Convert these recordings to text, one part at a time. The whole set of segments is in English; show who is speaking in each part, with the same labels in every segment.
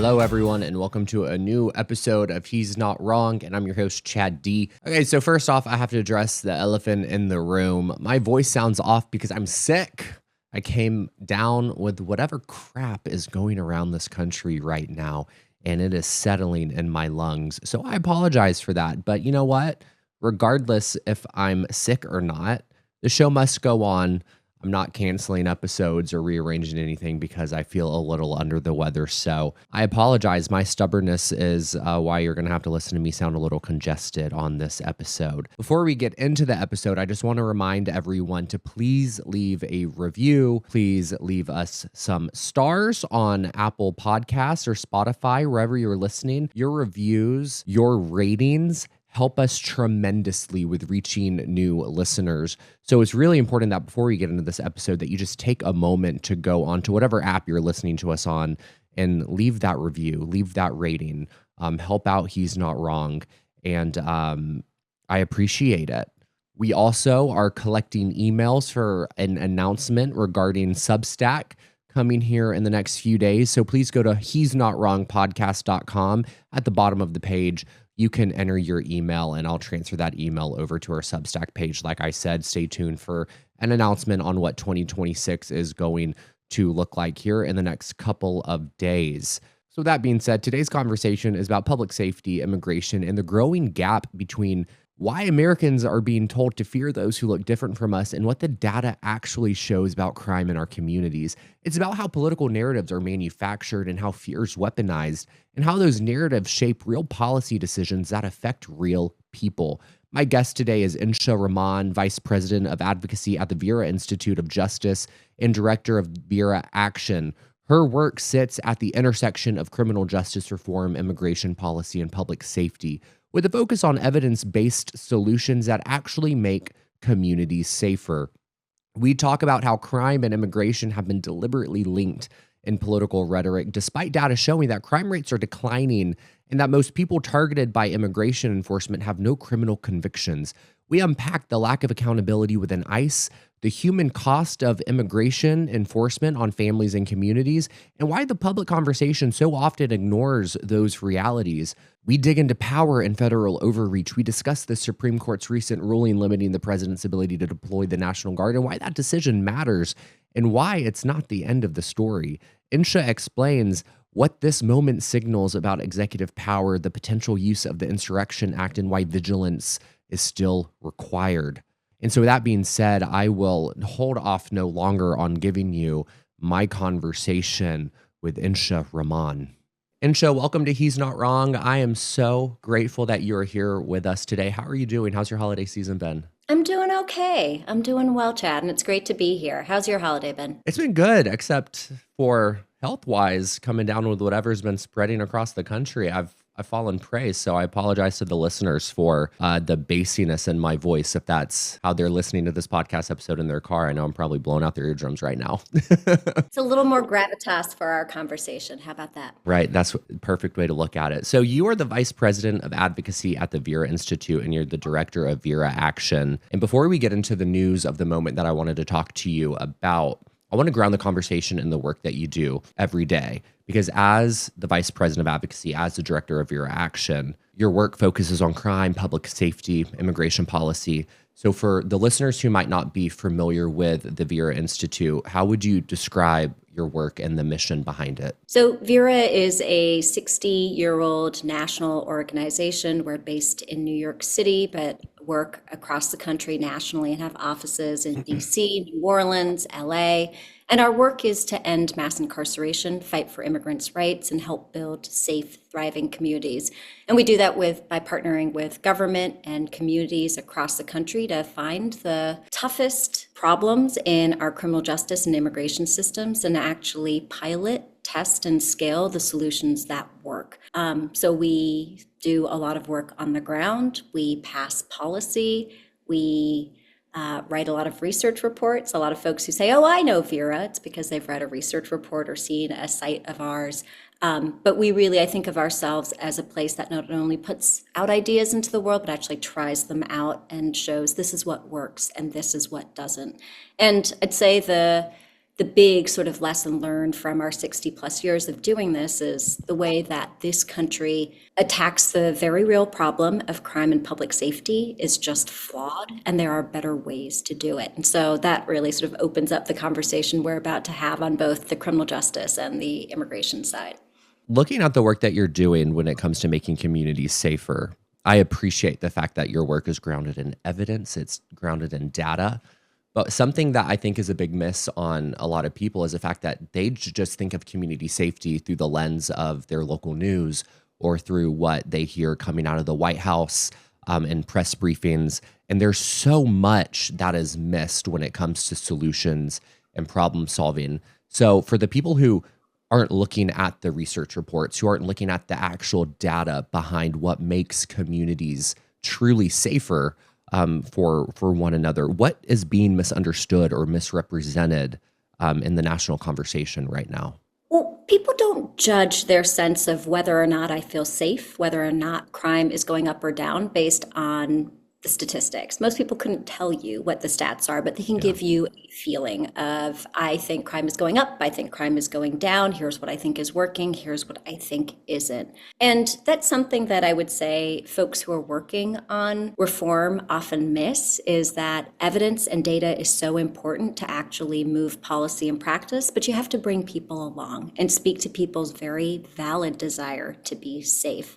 Speaker 1: Hello, everyone, and welcome to a new episode of He's Not Wrong, and I'm your host, Chad D. Okay, so first off, I have to address the elephant in the room. My voice sounds off because I'm sick. I came down with whatever crap is going around this country right now, and it is settling in my lungs. So I apologize for that, but you know what? Regardless if I'm sick or not, the show must go on. I'm not canceling episodes or rearranging anything because I feel a little under the weather. So I apologize. My stubbornness is why you're going to have to listen to me sound a little congested on this episode. Before we get into the episode, I just want to remind everyone to please leave a review. Please leave us some stars on Apple Podcasts or Spotify, wherever you're listening. Your reviews, your ratings help us tremendously with reaching new listeners. So it's really important that before we get into this episode that you just take a moment to go onto whatever app you're listening to us on and leave that review, leave that rating, help out He's Not Wrong. And I appreciate it. We also are collecting emails for an announcement regarding Substack coming here in the next few days. So please go to he'snotwrongpodcast.com. At the bottom of the page, you can enter your email and I'll transfer that email over to our Substack page. Like I said, stay tuned for an announcement on what 2026 is going to look like here in the next couple of days. So that being said, today's conversation is about public safety, immigration, and the growing gap between why Americans are being told to fear those who look different from us and what the data actually shows about crime in our communities. It's about how political narratives are manufactured and how fear is weaponized and how those narratives shape real policy decisions that affect real people. My guest today is Insha Rahman, Vice President of Advocacy at the Vera Institute of Justice and Director of Vera Action. Her work sits at the intersection of criminal justice reform, immigration policy, and public safety, with a focus on evidence-based solutions that actually make communities safer. We talk about how crime and immigration have been deliberately linked in political rhetoric, despite data showing that crime rates are declining and that most people targeted by immigration enforcement have no criminal convictions. We unpack the lack of accountability within ICE, the human cost of immigration enforcement on families and communities, and why the public conversation so often ignores those realities. We dig into power and federal overreach. We discuss the Supreme Court's recent ruling limiting the president's ability to deploy the National Guard and why that decision matters and why it's not the end of the story. Insha explains what this moment signals about executive power, the potential use of the Insurrection Act, and why vigilance is still required. And so with that being said, I will hold off no longer on giving you my conversation with Insha Rahman. Insha, welcome to He's Not Wrong. I am so grateful that you're here with us today. How are you doing? How's your holiday season been?
Speaker 2: I'm doing okay. I'm doing well, Chad, and it's great to be here. How's your holiday been?
Speaker 1: It's been good, except for health-wise, coming down with whatever's been spreading across the country. I've fallen prey, so I apologize to the listeners for the bassiness in my voice if that's how they're listening to this podcast episode in their car. I know I'm probably blowing out their eardrums right now.
Speaker 2: It's a little more gravitas for our conversation. How about that?
Speaker 1: Right. That's a perfect way to look at it. So you are the Vice President of Advocacy at the Vera Institute, and you're the Director of Vera Action. And before we get into the news of the moment that I wanted to talk to you about, I want to ground the conversation in the work that you do every day, because as the Vice President of Advocacy, as the Director of Vera Action, your work focuses on crime, public safety, immigration policy. So for the listeners who might not be familiar with the Vera Institute, how would you describe your work and the mission behind it?
Speaker 2: So Vera is a 60-year-old national organization. We're based in New York City, but work across the country nationally and have offices in DC, New Orleans, LA. And our work is to end mass incarceration, fight for immigrants' rights, and help build safe, thriving communities. And we do that by partnering with government and communities across the country to find the toughest problems in our criminal justice and immigration systems and actually pilot, test, and scale the solutions that work. So we do a lot of work on the ground. We pass policy. We write a lot of research reports. A lot of folks who say, oh, I know Vera, it's because they've read a research report or seen a site of ours. But we really, I think of ourselves as a place that not only puts out ideas into the world, but actually tries them out and shows this is what works and this is what doesn't. And I'd say the the big sort of lesson learned from our 60 plus years of doing this is the way that this country attacks the very real problem of crime and public safety is just flawed, and there are better ways to do it. And so that really sort of opens up the conversation we're about to have on both the criminal justice and the immigration side.
Speaker 1: Looking at the work that you're doing when it comes to making communities safer, I appreciate the fact that your work is grounded in evidence, it's grounded in data. But something that I think is a big miss on a lot of people is the fact that they just think of community safety through the lens of their local news or through what they hear coming out of the White House in press briefings. And there's so much that is missed when it comes to solutions and problem solving. So for the people who aren't looking at the research reports, who aren't looking at the actual data behind what makes communities truly safer, for one another, what is being misunderstood or misrepresented in the national conversation right now?
Speaker 2: Well, people don't judge their sense of whether or not I feel safe, whether or not crime is going up or down based on the statistics. Most people couldn't tell you what the stats are, but they can give you a feeling of, I think crime is going up, I think crime is going down, here's what I think is working, here's what I think isn't. And that's something that I would say folks who are working on reform often miss, is that evidence and data is so important to actually move policy and practice, but you have to bring people along and speak to people's very valid desire to be safe.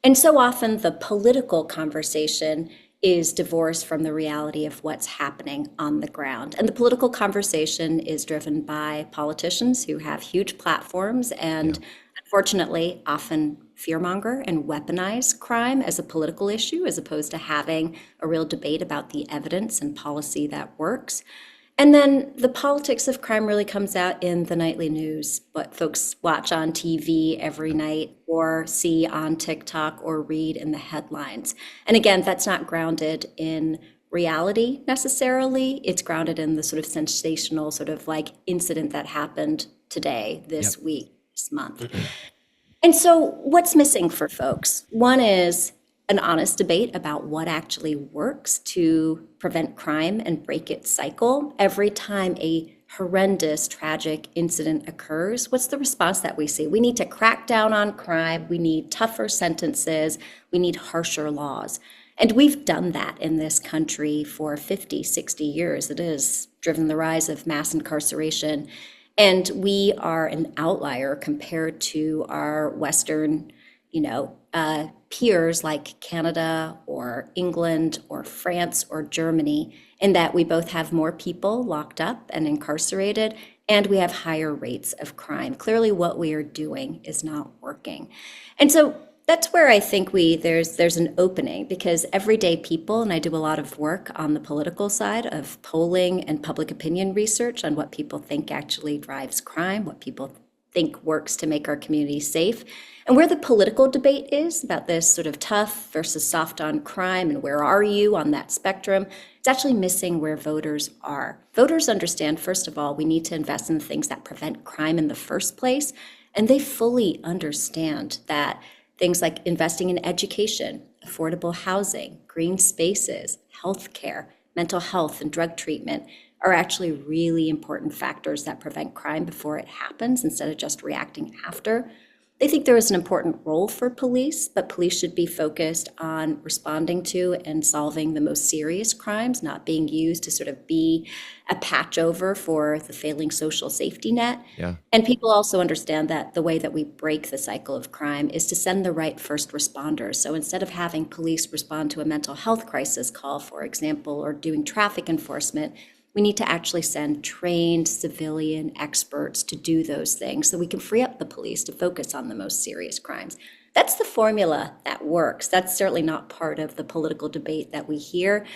Speaker 2: And so often the political conversation is divorced from the reality of what's happening on the ground. And the political conversation is driven by politicians who have huge platforms and unfortunately often fearmonger and weaponize crime as a political issue as opposed to having a real debate about the evidence and policy that works. And then the politics of crime really comes out in the nightly news, what folks watch on TV every night or see on TikTok or read in the headlines. And again, that's not grounded in reality necessarily. It's grounded in the sort of sensational sort of like incident that happened today, this week, this month. And so what's missing for folks? One is an honest debate about what actually works to prevent crime and break its cycle. Every time a horrendous, tragic incident occurs, what's the response that we see? We need to crack down on crime. We need tougher sentences. We need harsher laws. And we've done that in this country for 50, 60 years. It has driven the rise of mass incarceration. And we are an outlier compared to our Western, peers like Canada or England or France or Germany, in that we both have more people locked up and incarcerated, and we have higher rates of crime. Clearly what we are doing is not working. And so that's where I think there's an opening, because everyday people, and I do a lot of work on the political side of polling and public opinion research on what people think actually drives crime, what people think works to make our communities safe. And where the political debate is about this sort of tough versus soft on crime and where are you on that spectrum, it's actually missing where voters are. Voters understand, first of all, we need to invest in the things that prevent crime in the first place. And they fully understand that things like investing in education, affordable housing, green spaces, healthcare, mental health, and drug treatment are actually really important factors that prevent crime before it happens instead of just reacting after. They think there is an important role for police, but police should be focused on responding to and solving the most serious crimes, not being used to sort of be a patch over for the failing social safety net.
Speaker 1: Yeah.
Speaker 2: And people also understand that the way that we break the cycle of crime is to send the right first responders. So instead of having police respond to a mental health crisis call, for example, or doing traffic enforcement, we need to actually send trained civilian experts to do those things so we can free up the police to focus on the most serious crimes. That's the formula that works. That's certainly not part of the political debate that we hear.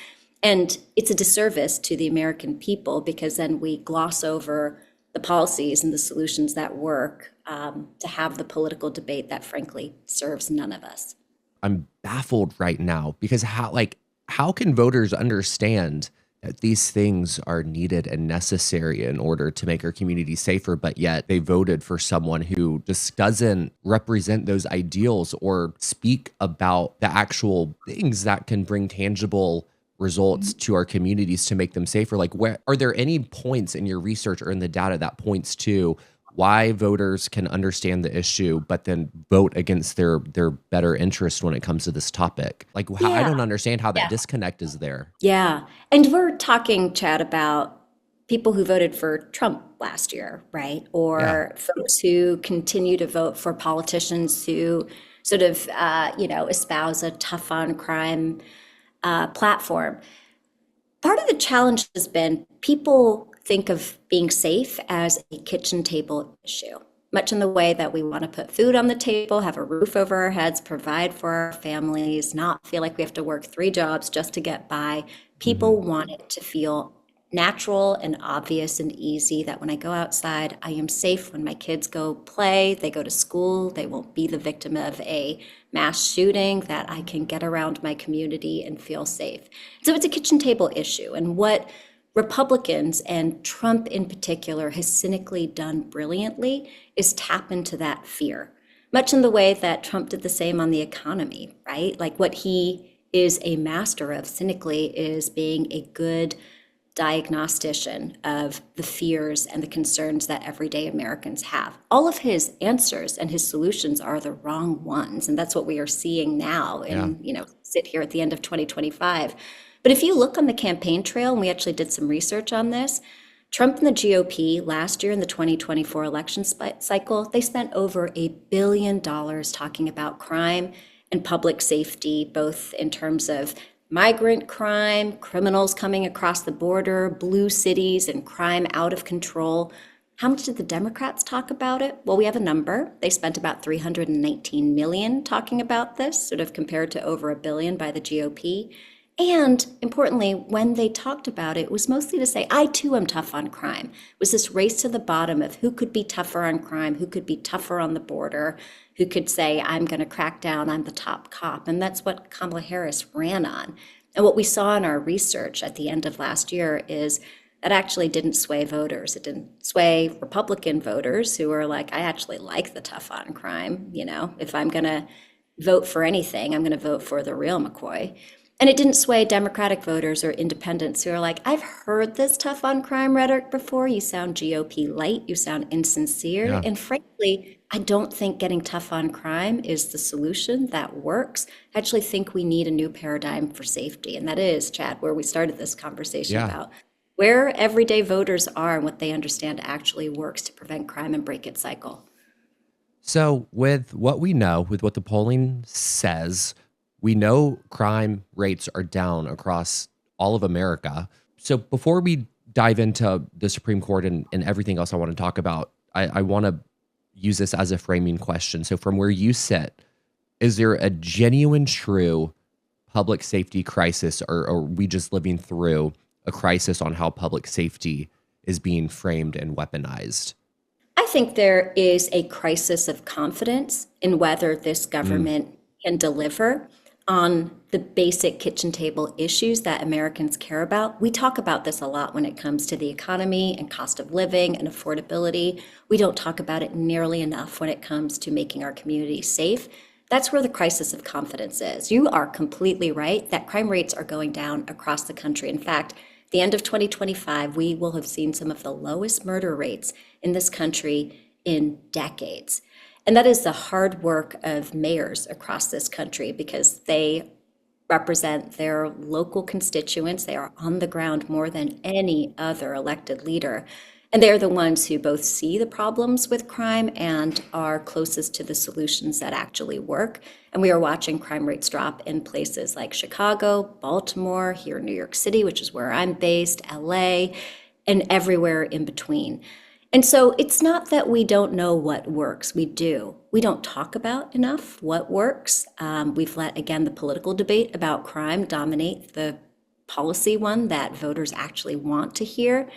Speaker 2: And it's a disservice to the American people, because then we gloss over the policies and the solutions that work to have the political debate that frankly serves none of us.
Speaker 1: I'm baffled right now because how can voters understand that these things are needed and necessary in order to make our community safer, but yet they voted for someone who just doesn't represent those ideals or speak about the actual things that can bring tangible results to our communities to make them safer? Like, where are there any points in your research or in the data that points to why voters can understand the issue, but then vote against their better interest when it comes to this topic? Like, how, I
Speaker 2: Yeah.
Speaker 1: don't understand how that
Speaker 2: Yeah.
Speaker 1: disconnect is there.
Speaker 2: Yeah. And we're talking, Chad, about people who voted for Trump last year, right?
Speaker 1: Yeah.
Speaker 2: Or folks who continue to vote for politicians who sort of, espouse a tough on crime platform. Part of the challenge has been people think of being safe as a kitchen table issue, much in the way that we want to put food on the table, have a roof over our heads, provide for our families, not feel like we have to work three jobs just to get by.
Speaker 1: Hmm.
Speaker 2: People want it to feel natural and obvious and easy that when I go outside, I am safe. When my kids go play, they go to school, they won't be the victim of a mass shooting, that I can get around my community and feel safe. So it's a kitchen table issue. And what Republicans and Trump in particular has cynically done brilliantly is tap into that fear, much in the way that Trump did the same on the economy, right? Like what he is a master of cynically is being a good diagnostician of the fears and the concerns that everyday Americans have. All of his answers and his solutions are the wrong ones. And that's what we are seeing now
Speaker 1: Yeah.
Speaker 2: sit here at the end of 2025. But if you look on the campaign trail, and we actually did some research on this, Trump and the GOP last year in the 2024 election cycle, they spent over $1 billion talking about crime and public safety, both in terms of migrant crime, criminals coming across the border, blue cities, and crime out of control. How much did the Democrats talk about it? Well, we have a number. They spent about 319 million talking about this, sort of compared to over $1 billion by the GOP. And importantly, when they talked about it, it was mostly to say, I too am tough on crime. It was this race to the bottom of who could be tougher on crime, who could be tougher on the border, who could say, I'm going to crack down, I'm the top cop. And that's what Kamala Harris ran on. And what we saw in our research at the end of last year is that actually didn't sway voters. It didn't sway Republican voters who are like, I actually like the tough on crime. If I'm going to vote for anything, I'm going to vote for the real McCoy. And it didn't sway Democratic voters or independents who are like, I've heard this tough on crime rhetoric before. You sound GOP light, you sound insincere.
Speaker 1: Yeah.
Speaker 2: And frankly, I don't think getting tough on crime is the solution that works. I actually think we need a new paradigm for safety. And that is, Chad, where we started this conversation
Speaker 1: Yeah.
Speaker 2: about where everyday voters are and what they understand actually works to prevent crime and break its cycle.
Speaker 1: So, with what we know, with what the polling says, we know crime rates are down across all of America. So, before we dive into the Supreme Court and everything else I want to talk about, I want to use this as a framing question. So, from where you sit, is there a genuine, true public safety crisis, or are we just living through a crisis on how public safety is being framed and weaponized?
Speaker 2: I think there is a crisis of confidence in whether this
Speaker 1: Mm,
Speaker 2: government can deliver on the basic kitchen table issues that Americans care about. We talk about this a lot when it comes to the economy and cost of living and affordability. We don't talk about it nearly enough when it comes to making our communities safe. That's where the crisis of confidence is. You are completely right that crime rates are going down across the country. In fact, at the end of 2025, we will have seen some of the lowest murder rates in this country in decades. And that is the hard work of mayors across this country because they represent their local constituents. They are on the ground more than any other elected leader. And they're the ones who both see the problems with crime and are closest to the solutions that actually work. And we are watching crime rates drop in places like Chicago, Baltimore, here in New York City, which is where I'm based, LA, and everywhere in between. And so it's not that we don't know what works. We do. We don't talk about enough what works. We've let, again, the political debate about crime dominate the policy one that voters actually want to hear.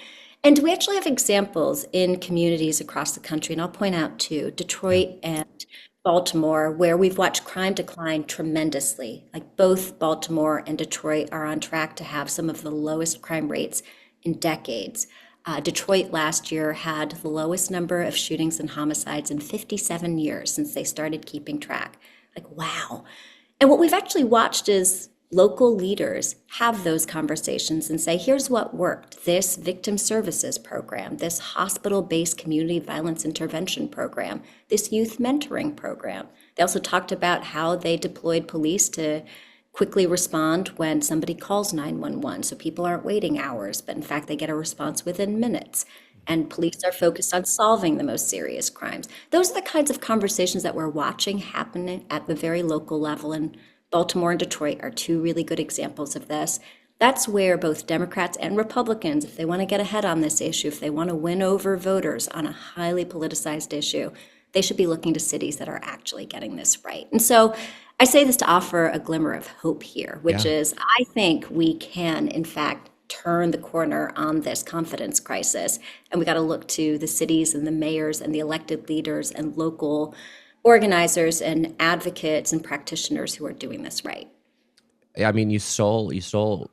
Speaker 2: And we actually have examples in communities across the country, and I'll point out two,
Speaker 1: yeah.
Speaker 2: Detroit and Baltimore, where we've watched crime decline tremendously. Like both Baltimore and Detroit are on track to have some of the lowest crime rates in decades. Detroit last year had the lowest number of shootings and homicides in 57 years since they started keeping track. Like, wow. And what we've actually watched is local leaders have those conversations and say, here's what worked. This victim services program, this hospital-based community violence intervention program, this youth mentoring program. They also talked about how they deployed police to quickly respond when somebody calls 911. So people aren't waiting hours, but in fact, they get a response within minutes. And police are focused on solving the most serious crimes. Those are the kinds of conversations that we're watching happening at the very local level. And Baltimore and Detroit are two really good examples of this. That's where both Democrats and Republicans, if they want to get ahead on this issue, if they want to win over voters on a highly politicized issue, they should be looking to cities that are actually getting this right. And so I say this to offer a glimmer of hope here, which
Speaker 1: Yeah.
Speaker 2: is I think we can, in fact, turn the corner on this confidence crisis. And we got to look to the cities and the mayors and the elected leaders and local organizers and advocates and practitioners who are doing this right.
Speaker 1: I mean, you stole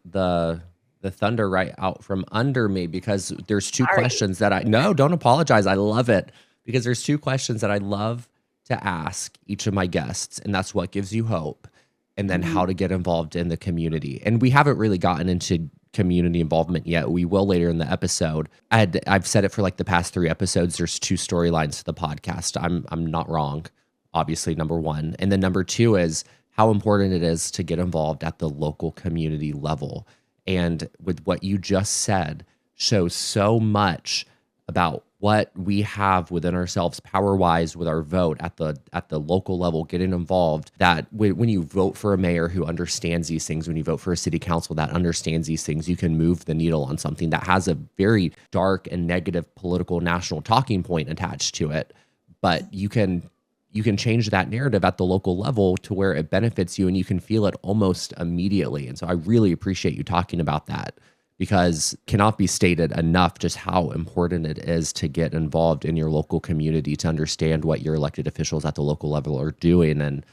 Speaker 1: the thunder right out from under me, because there's two
Speaker 2: Sorry.
Speaker 1: questions that no, don't apologize. I love it, because there's two questions that I love to ask each of my guests, and that's what gives you hope, and then how to get involved in the community. And we haven't really gotten into community involvement yet. We will later in the episode. I've said it for like the past 3 episodes. There's 2 storylines to the podcast. I'm not wrong, obviously, number one. And then number 2 is how important it is to get involved at the local community level. And with what you just said, shows so much about what we have within ourselves power-wise with our vote at the local level, getting involved, that when you vote for a mayor who understands these things, when you vote for a city council that understands these things, you can move the needle on something that has a very dark and negative political national talking point attached to it. But you can change that narrative at the local level to where it benefits you, and you can feel it almost immediately. And so I really appreciate you talking about that, because cannot be stated enough just how important it is to get involved in your local community, to understand what your elected officials at the local level are doing. And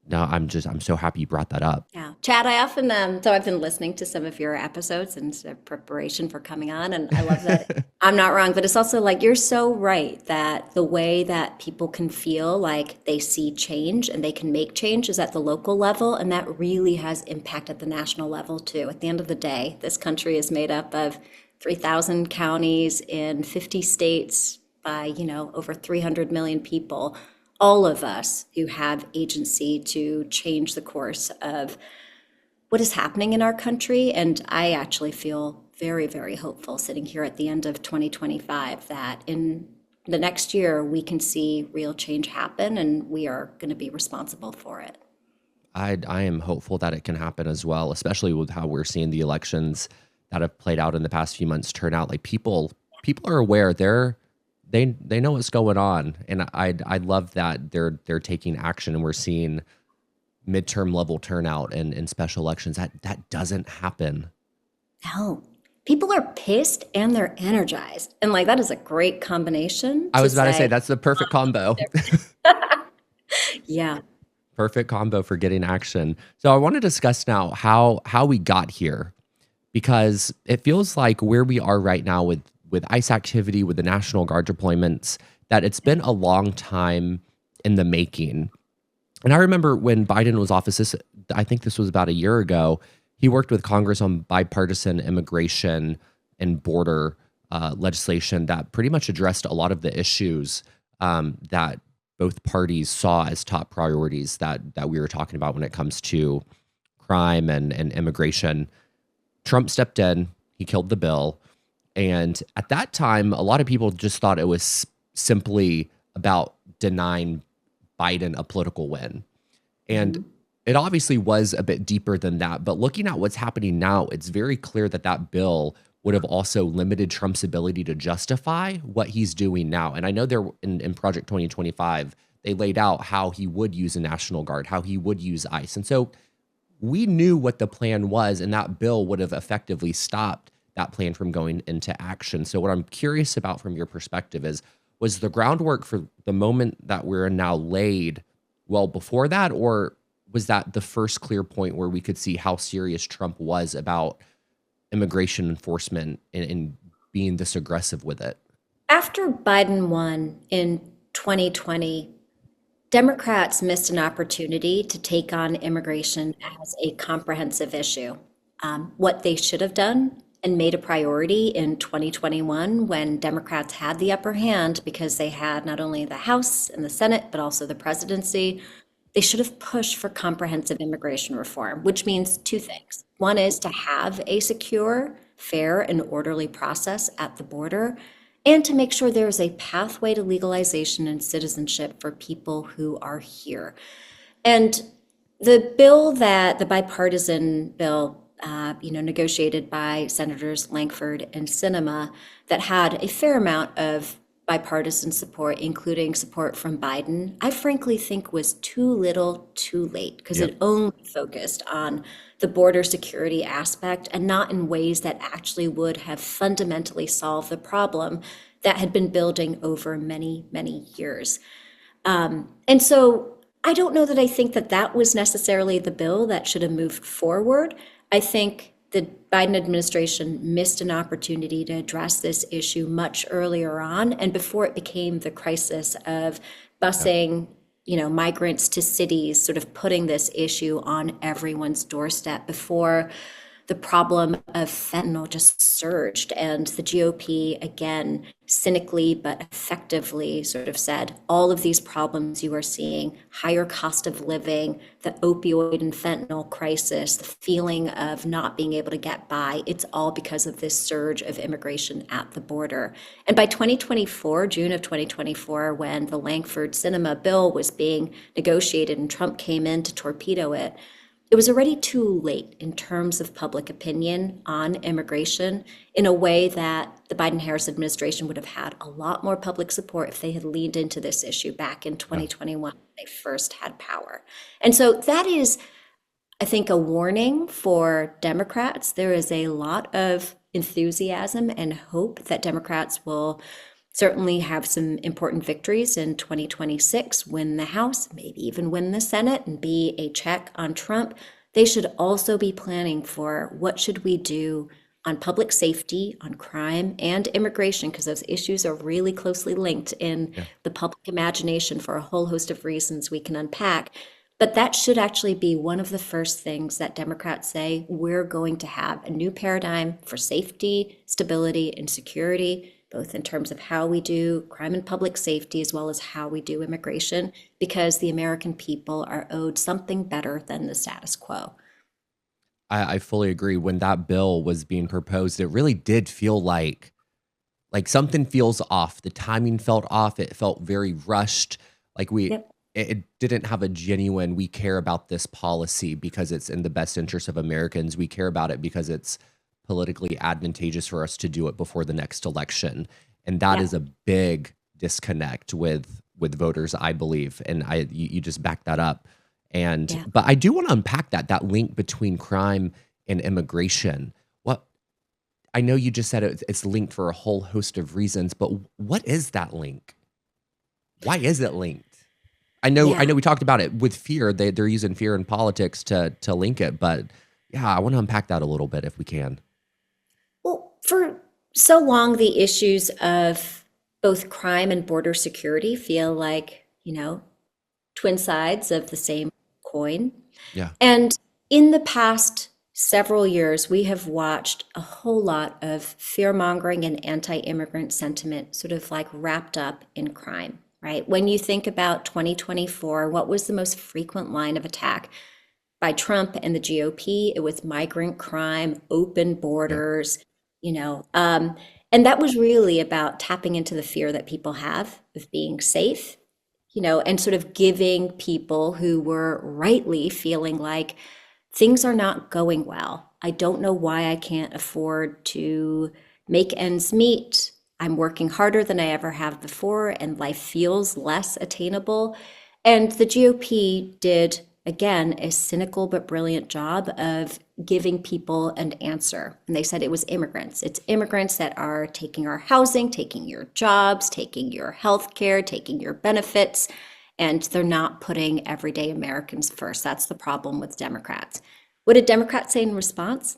Speaker 1: no, I'm so happy you brought that up.
Speaker 2: Yeah. Chad, I often, so I've been listening to some of your episodes in preparation for coming on, and I love that I'm not wrong, but it's also like, you're so right that the way that people can feel like they see change and they can make change is at the local level, and that really has impact at the national level too. At the end of the day, this country is made up of 3,000 counties in 50 states by, over 300 million people. All of us who have agency to change the course of what is happening in our country. And I actually feel very, very hopeful sitting here at the end of 2025 that in the next year we can see real change happen, and we are going to be responsible for it.
Speaker 1: I am hopeful that it can happen as well, especially with how we're seeing the elections that have played out in the past few months turn out. Like people are aware. They know what's going on, and I love that they're taking action, and we're seeing midterm level turnout in special elections. That doesn't happen.
Speaker 2: No, people are pissed and they're energized, and like that is a great combination.
Speaker 1: I was about to say
Speaker 2: say,
Speaker 1: that's the perfect combo.
Speaker 2: yeah,
Speaker 1: Perfect combo for getting action. So I want to discuss now how we got here, because it feels like where we are right now with ICE activity, with the National Guard deployments, that it's been a long time in the making. And I remember when Biden was office, I think this was about a year ago, he worked with Congress on bipartisan immigration and border legislation that pretty much addressed a lot of the issues that both parties saw as top priorities that we were talking about when it comes to crime and immigration. Trump stepped in, he killed the bill. And at that time, a lot of people just thought it was simply about denying Biden a political win. And it obviously was a bit deeper than that. But looking at what's happening now, it's very clear that that bill would have also limited Trump's ability to justify what he's doing now. And I know there in Project 2025, they laid out how he would use a National Guard, how he would use ICE. And so we knew what the plan was, and that bill would have effectively stopped that plan from going into action. So what I'm curious about from your perspective is, was the groundwork for the moment that we're in now laid well before that, or was that the first clear point where we could see how serious Trump was about immigration enforcement and being this aggressive with it?
Speaker 2: after Biden won in 2020, Democrats missed an opportunity to take on immigration as a comprehensive issue. What they should have done and made a priority in 2021 when Democrats had the upper hand because they had not only the House and the Senate, but also the presidency, they should have pushed for comprehensive immigration reform, which means two things. One is to have a secure, fair, and orderly process at the border, and to make sure there is a pathway to legalization and citizenship for people who are here. And the bipartisan bill, negotiated by Senators Lankford and Sinema, that had a fair amount of bipartisan support, including support from Biden, I frankly think was too little, too late, because it only focused on the border security aspect and not in ways that actually would have fundamentally solved the problem that had been building over many, many years. And so I don't know that I think that that was necessarily the bill that should have moved forward. I think the Biden administration missed an opportunity to address this issue much earlier on and before it became the crisis of busing, migrants to cities, sort of putting this issue on everyone's doorstep before the problem of fentanyl just surged. And the GOP, again, cynically but effectively sort of said, all of these problems you are seeing, higher cost of living, the opioid and fentanyl crisis, the feeling of not being able to get by, it's all because of this surge of immigration at the border. And by 2024, June of 2024, when the Lankford-Sinema bill was being negotiated and Trump came in to torpedo it, it was already too late in terms of public opinion on immigration in a way that the Biden-Harris administration would have had a lot more public support if they had leaned into this issue back in 2021 when they first had power. And so that is, I think, a warning for Democrats. There is a lot of enthusiasm and hope that Democrats will certainly have some important victories in 2026, win the House, maybe even win the Senate and be a check on Trump. They should also be planning for what should we do on public safety, on crime, and immigration, because those issues are really closely linked in the public imagination for a whole host of reasons we can unpack. But that should actually be one of the first things that Democrats say, we're going to have a new paradigm for safety, stability, and security, both in terms of how we do crime and public safety, as well as how we do immigration, because the American people are owed something better than the status quo.
Speaker 1: I fully agree. When that bill was being proposed, it really did feel like something feels off. The timing felt off. It felt very rushed. Like it didn't have a genuine, we care about this policy because it's in the best interest of Americans. We care about it because it's politically advantageous for us to do it before the next election. And that is a big disconnect with voters, I believe. And you just back that up. And but I do want to unpack that link between crime and immigration. I know you just said it's linked for a whole host of reasons, but what is that link? Why is it linked? I know we talked about it with fear. They're using fear in politics to link it, but I want to unpack that a little bit if we can.
Speaker 2: Well, for so long, the issues of both crime and border security feel like, twin sides of the same coin.
Speaker 1: Yeah.
Speaker 2: And in the past several years, we have watched a whole lot of fear-mongering and anti-immigrant sentiment sort of like wrapped up in crime, right? When you think about 2024, what was the most frequent line of attack by Trump and the GOP? It was migrant crime, open borders, and that was really about tapping into the fear that people have of being safe, and sort of giving people who were rightly feeling like things are not going well. I don't know why I can't afford to make ends meet. I'm working harder than I ever have before, and life feels less attainable. And the GOP did, again, a cynical but brilliant job of giving people an answer. And they said it was immigrants. It's immigrants that are taking our housing, taking your jobs, taking your health care, taking your benefits, and they're not putting everyday Americans first. That's the problem with Democrats. What did Democrats say in response?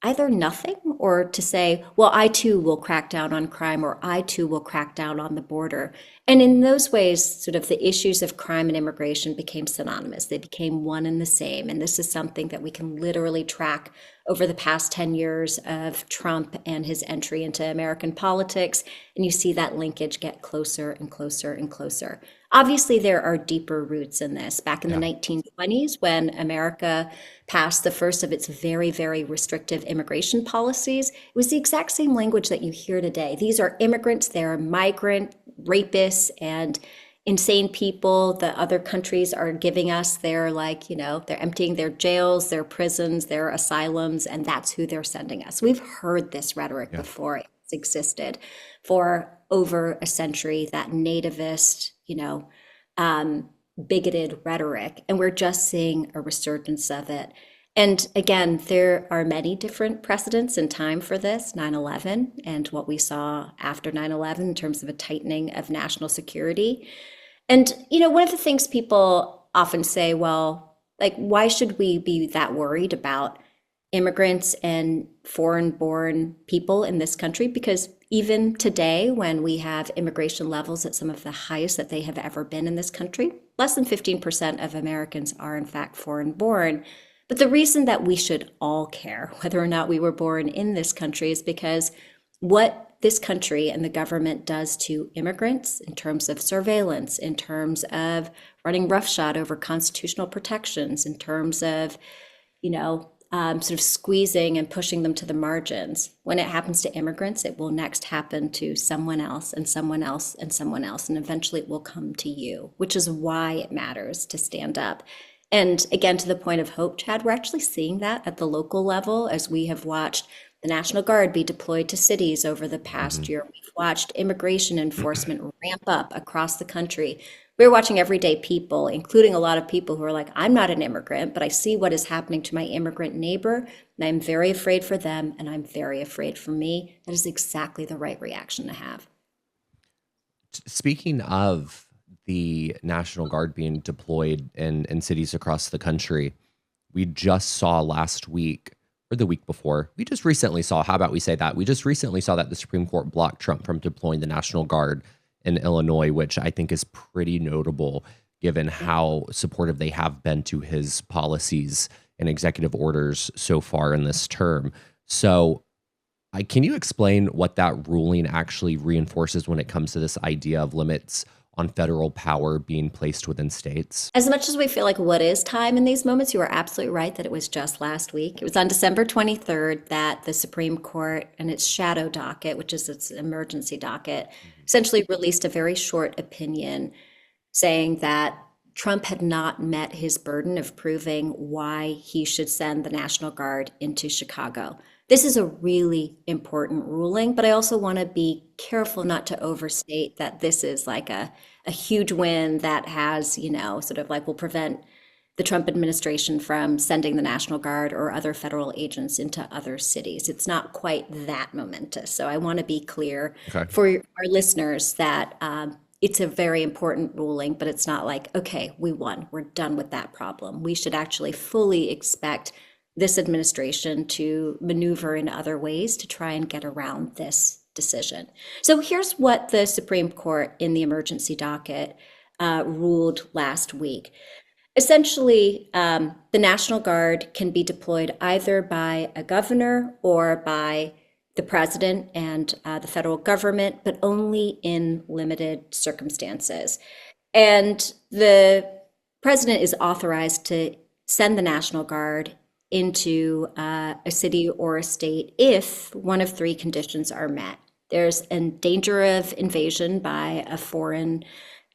Speaker 2: either nothing or to say, well, I too will crack down on crime, or I too will crack down on the border. And in those ways, sort of the issues of crime and immigration became synonymous. They became one and the same. And this is something that we can literally track over the past 10 years of Trump and his entry into American politics. And you see that linkage get closer and closer and closer. Obviously, there are deeper roots in this. Back in the 1920s, when America passed the first of its very, very restrictive immigration policies, it was the exact same language that you hear today. These are immigrants, they're migrant rapists and insane people that other countries are giving us. They're like, they're emptying their jails, their prisons, their asylums, and that's who they're sending us. We've heard this rhetoric before. It's existed for over a century, that nativist, bigoted rhetoric, and we're just seeing a resurgence of it. And again, there are many different precedents in time for this, 9/11 and what we saw after 9/11 in terms of a tightening of national security. And, one of the things people often say, well, like, why should we be that worried about immigrants and foreign-born people in this country? Because even today, when we have immigration levels at some of the highest that they have ever been in this country, less than 15% of Americans are in fact foreign-born. But the reason that we should all care whether or not we were born in this country is because what this country and the government does to immigrants in terms of surveillance, in terms of running roughshod over constitutional protections, in terms of, sort of squeezing and pushing them to the margins. When it happens to immigrants, it will next happen to someone else and someone else and someone else, and eventually it will come to you, which is why it matters to stand up. And again, to the point of hope, Chad, we're actually seeing that at the local level as we have watched the National Guard be deployed to cities over the past year. We've watched immigration enforcement ramp up across the country. We're watching everyday people, including a lot of people who are like, I'm not an immigrant, but I see what is happening to my immigrant neighbor, and I'm very afraid for them, and I'm very afraid for me. That is exactly the right reaction to have.
Speaker 1: Speaking of the National Guard being deployed in cities across the country, we just saw last week, or the week before, we just recently saw, how about we say that? We just recently saw that the Supreme Court blocked Trump from deploying the National Guard in Illinois, which I think is pretty notable given how supportive they have been to his policies and executive orders so far in this term. So can you explain what that ruling actually reinforces when it comes to this idea of limits on federal power being placed within states?
Speaker 2: As much as we feel like what is time in these moments, you are absolutely right that it was just last week. It was on December 23rd that the Supreme Court and its shadow docket, which is its emergency docket, essentially released a very short opinion saying that Trump had not met his burden of proving why he should send the National Guard into Chicago. This is a really important ruling, but I also want to be careful not to overstate that this is like a huge win that has, sort of like will prevent the Trump administration from sending the National Guard or other federal agents into other cities. It's not quite that momentous. So I want to be clear for our listeners that it's a very important ruling, but it's not like, okay, we won, we're done with that problem. We should actually fully expect this administration to maneuver in other ways to try and get around this decision. So here's what the Supreme Court in the emergency docket ruled last week. Essentially, the National Guard can be deployed either by a governor or by the president and the federal government, but only in limited circumstances. And the president is authorized to send the National Guard into a city or a state if one of three conditions are met. There's a danger of invasion by a foreign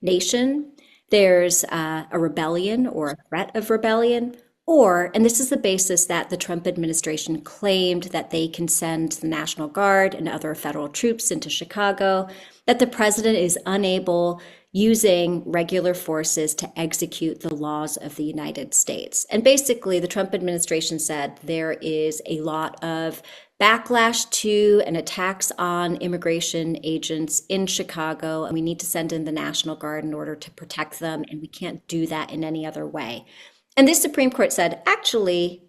Speaker 2: nation. There's a rebellion or a threat of rebellion, or, and this is the basis that the Trump administration claimed that they can send the National Guard and other federal troops into Chicago, that the president is unable using regular forces to execute the laws of the United States. And basically, the Trump administration said there is a lot of backlash to and attacks on immigration agents in Chicago, and we need to send in the National Guard in order to protect them, and we can't do that in any other way. And this Supreme Court said, actually,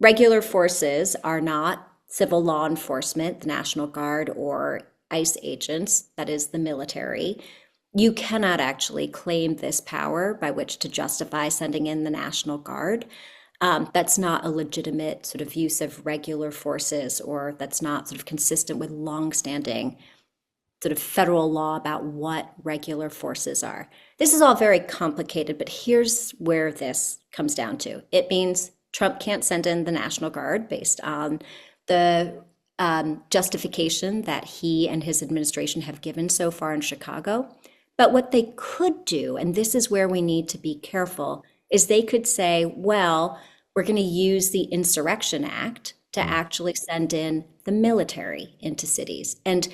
Speaker 2: Regular forces are not civil law enforcement, the National Guard, or ICE agents, that is the military. You cannot actually claim this power by which to justify sending in the National Guard. That's not a legitimate sort of use of regular forces, or that's not sort of consistent with longstanding sort of federal law about what regular forces are. This is all very complicated, but here's where this comes down to. It means Trump can't send in the National Guard based on the justification that he and his administration have given so far in Chicago. But what they could do, and this is where we need to be careful, is they could say, well, we're going to use the Insurrection Act to actually send in the military into cities. And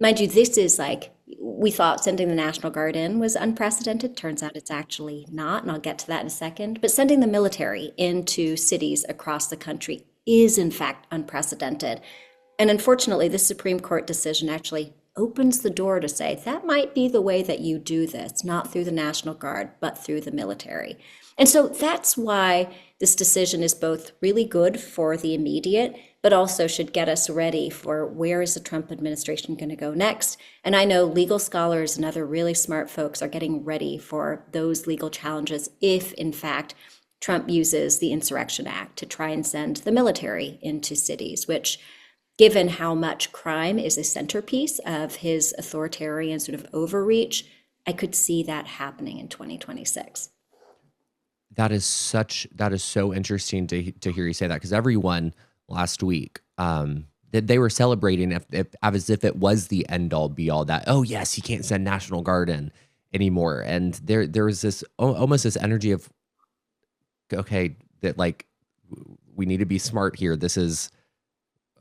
Speaker 2: mind you, this is like, we thought sending the National Guard in was unprecedented. Turns out it's actually not, and I'll get to that in a second. But sending the military into cities across the country is, in fact, unprecedented. And unfortunately, this Supreme Court decision actually opens the door to say that might be the way that you do this, not through the National Guard, but through the military. And so that's why this decision is both really good for the immediate, but also should get us ready for where is the Trump administration going to go next. And I know legal scholars and other really smart folks are getting ready for those legal challenges if, in fact, Trump uses the Insurrection Act to try and send the military into cities, which, given how much crime is a centerpiece of his authoritarian sort of overreach, I could see that happening in 2026.
Speaker 1: That is so interesting to hear you say that, because everyone last week, they were celebrating as if it was the end all be all, that, oh yes, he can't send National Guard in anymore. And there was this almost this energy of, okay, that like we need to be smart here. This is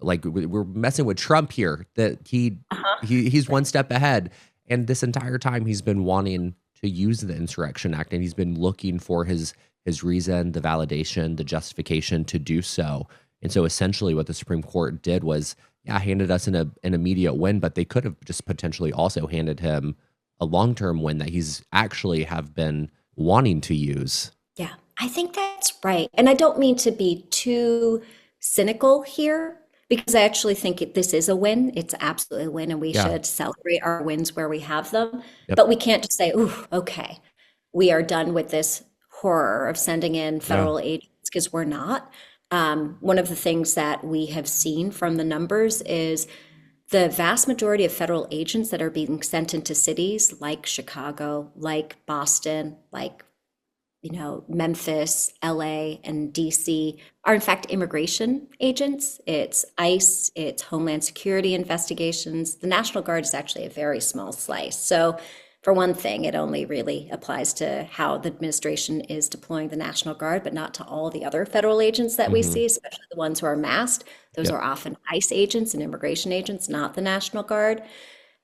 Speaker 1: like we're messing with Trump here, that he's one step ahead. And this entire time he's been wanting to use the Insurrection Act, and he's been looking for his reason, the validation, the justification to do so. And so essentially what the Supreme Court did was, handed us an immediate win, but they could have just potentially also handed him a long-term win that he's actually have been wanting to use.
Speaker 2: Yeah, I think that's right. And I don't mean to be too cynical here, because I actually think this is a win. It's absolutely a win, and we should celebrate our wins where we have them.
Speaker 1: Yep.
Speaker 2: But we can't just say, ooh, okay, we are done with this horror of sending in federal agents, because we're not. One of the things that we have seen from the numbers is the vast majority of federal agents that are being sent into cities like Chicago, like Boston, like Memphis, LA, and DC are in fact immigration agents. It's ICE, it's Homeland Security investigations. The National Guard is actually a very small slice. So for one thing, it only really applies to how the administration is deploying the National Guard, but not to all the other federal agents that we see, especially the ones who are masked. Those are often ICE agents and immigration agents, not the National Guard.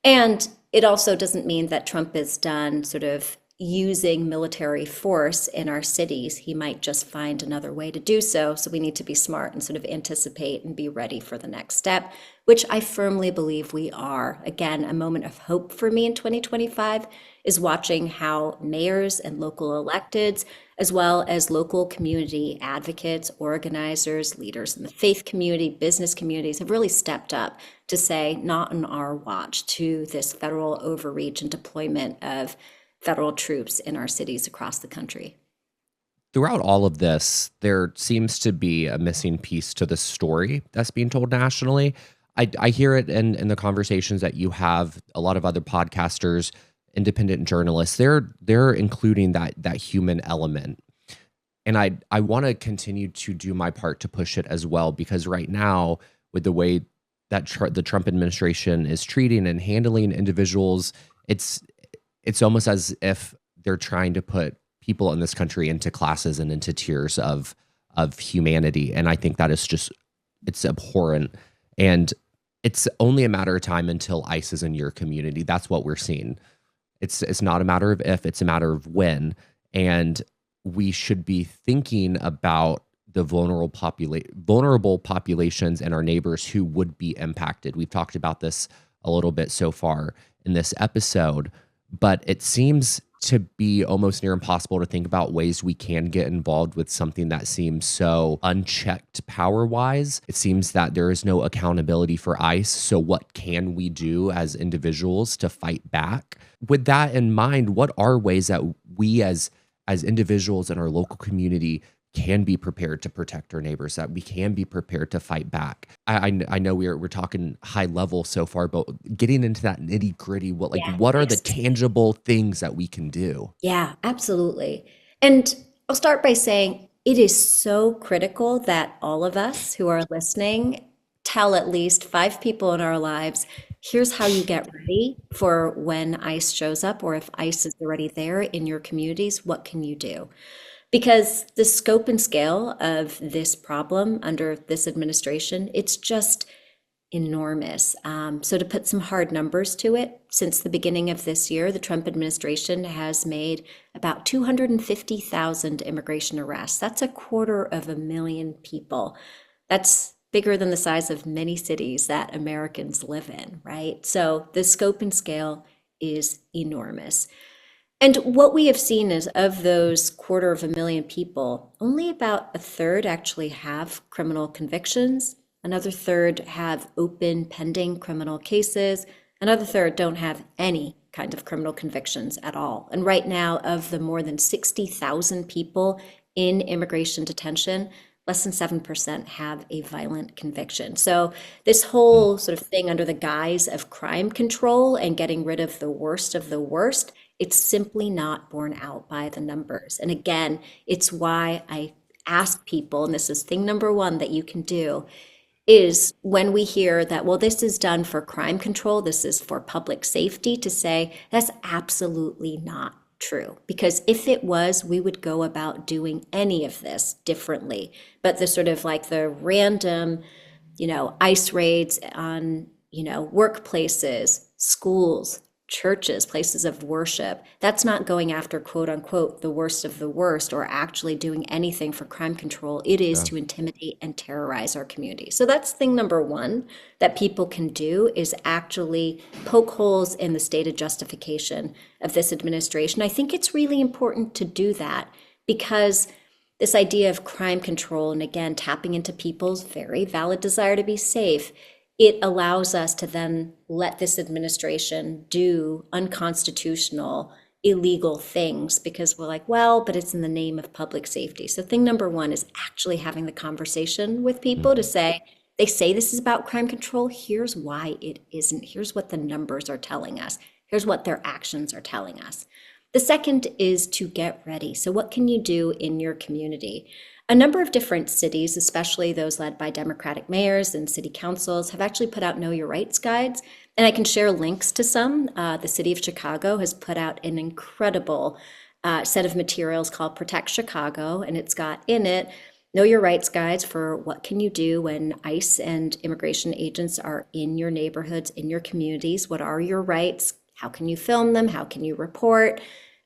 Speaker 2: And it also doesn't mean that Trump is done sort of using military force in our cities. He might just find another way to do so. So we need to be smart and sort of anticipate and be ready for the next step, which I firmly believe we are. Again, a moment of hope for me in 2025 is watching how mayors and local electeds, as well as local community advocates, organizers, leaders in the faith community, business communities have really stepped up to say, not on our watch, to this federal overreach and deployment of federal troops in our cities across the country.
Speaker 1: Throughout all of this, there seems to be a missing piece to the story that's being told nationally. I hear it in the conversations that you have. A lot of other podcasters, independent journalists, they're including that human element. And I want to continue to do my part to push it as well, because right now, with the way that the Trump administration is treating and handling individuals, it's almost as if they're trying to put people in this country into classes and into tiers of humanity. And I think that is it's abhorrent. And it's only a matter of time until ICE is in your community. That's what we're seeing. It's not a matter of if, it's a matter of when. And we should be thinking about the vulnerable populations and our neighbors who would be impacted. We've talked about this a little bit so far in this episode, but it seems to be almost near impossible to think about ways we can get involved with something that seems so unchecked power-wise. It seems that there is no accountability for ICE. So what can we do as individuals to fight back? With that in mind, what are ways that we as individuals in our local community can be prepared to protect our neighbors, that we can be prepared to fight back? I know we're talking high level so far, but getting into that nitty gritty,
Speaker 2: Yeah,
Speaker 1: what are the
Speaker 2: yes.
Speaker 1: tangible things that we can do?
Speaker 2: Yeah, absolutely. And I'll start by saying it is so critical that all of us who are listening tell at least 5 people in our lives, here's how you get ready for when ICE shows up, or if ICE is already there in your communities, what can you do? Because the scope and scale of this problem under this administration, it's just enormous. So to put some hard numbers to it, since the beginning of this year, the Trump administration has made about 250,000 immigration arrests. That's 250,000 people. That's bigger than the size of many cities that Americans live in, right? So the scope and scale is enormous. And what we have seen is of those 250,000 people, only about a third actually have criminal convictions. Another third have open pending criminal cases. Another third don't have any kind of criminal convictions at all. And right now, of the more than 60,000 people in immigration detention, less than 7% have a violent conviction. So this whole sort of thing under the guise of crime control and getting rid of the worst, it's simply not borne out by the numbers. And again, it's why I ask people, and this is thing number one that you can do, is when we hear that, well, this is done for crime control, this is for public safety, to say that's absolutely not true. Because if it was, we would go about doing any of this differently. But the sort of like the random, ICE raids on, workplaces, schools, churches, places of worship, that's not going after quote unquote the worst of the worst or actually doing anything for crime control. It is
Speaker 1: Yeah.
Speaker 2: to intimidate and terrorize our community. So that's thing number one that people can do, is actually poke holes in the stated justification of this administration. I think it's really important to do that because this idea of crime control, and again, tapping into people's very valid desire to be safe, it allows us to then let this administration do unconstitutional, illegal things because we're like, well, but it's in the name of public safety. So thing number one is actually having the conversation with people to say, they say this is about crime control. Here's why it isn't. Here's what the numbers are telling us. Here's what their actions are telling us. The second is to get ready. So what can you do in your community? A number of different cities, especially those led by Democratic mayors and city councils, have actually put out Know Your Rights guides, and I can share links to some. The city of Chicago has put out an incredible set of materials called Protect Chicago, and it's got in it Know Your Rights guides for what can you do when ICE and immigration agents are in your neighborhoods, in your communities. What are your rights? How can you film them? How can you report?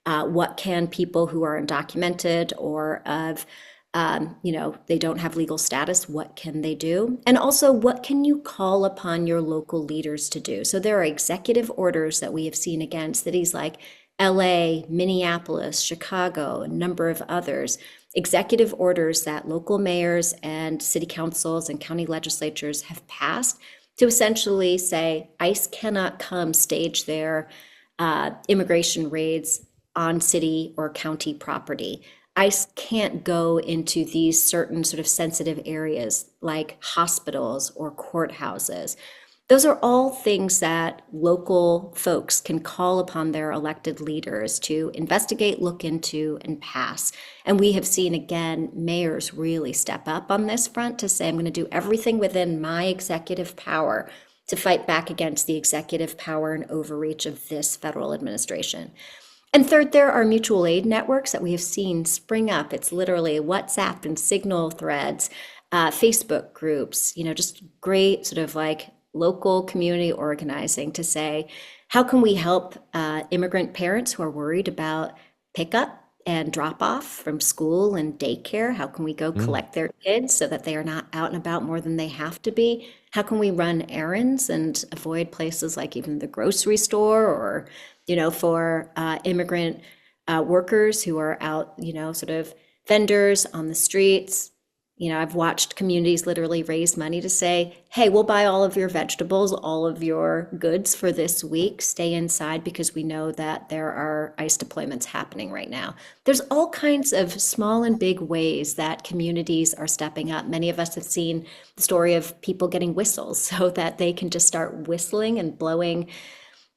Speaker 2: What can people who are undocumented or of they don't have legal status, what can they do? And also, what can you call upon your local leaders to do? So there are executive orders that we have seen against cities like LA, Minneapolis, Chicago, a number of others, executive orders that local mayors and city councils and county legislatures have passed to essentially say ICE cannot come stage their immigration raids on city or county property. ICE can't go into these certain sort of sensitive areas like hospitals or courthouses. Those are all things that local folks can call upon their elected leaders to investigate, look into, and pass. And we have seen, again, mayors really step up on this front to say, I'm going to do everything within my executive power to fight back against the executive power and overreach of this federal administration. And third, there are mutual aid networks that we have seen spring up. It's literally WhatsApp and Signal threads, Facebook groups, just great sort of like local community organizing to say, how can we help immigrant parents who are worried about pickup and drop off from school and daycare? How can we go collect their kids so that they are not out and about more than they have to be? How can we run errands and avoid places like even the grocery store or for immigrant workers who are out, sort of vendors on the streets. I've watched communities literally raise money to say, hey, we'll buy all of your vegetables, all of your goods for this week. Stay inside because we know that there are ICE deployments happening right now. There's all kinds of small and big ways that communities are stepping up. Many of us have seen the story of people getting whistles so that they can just start whistling and blowing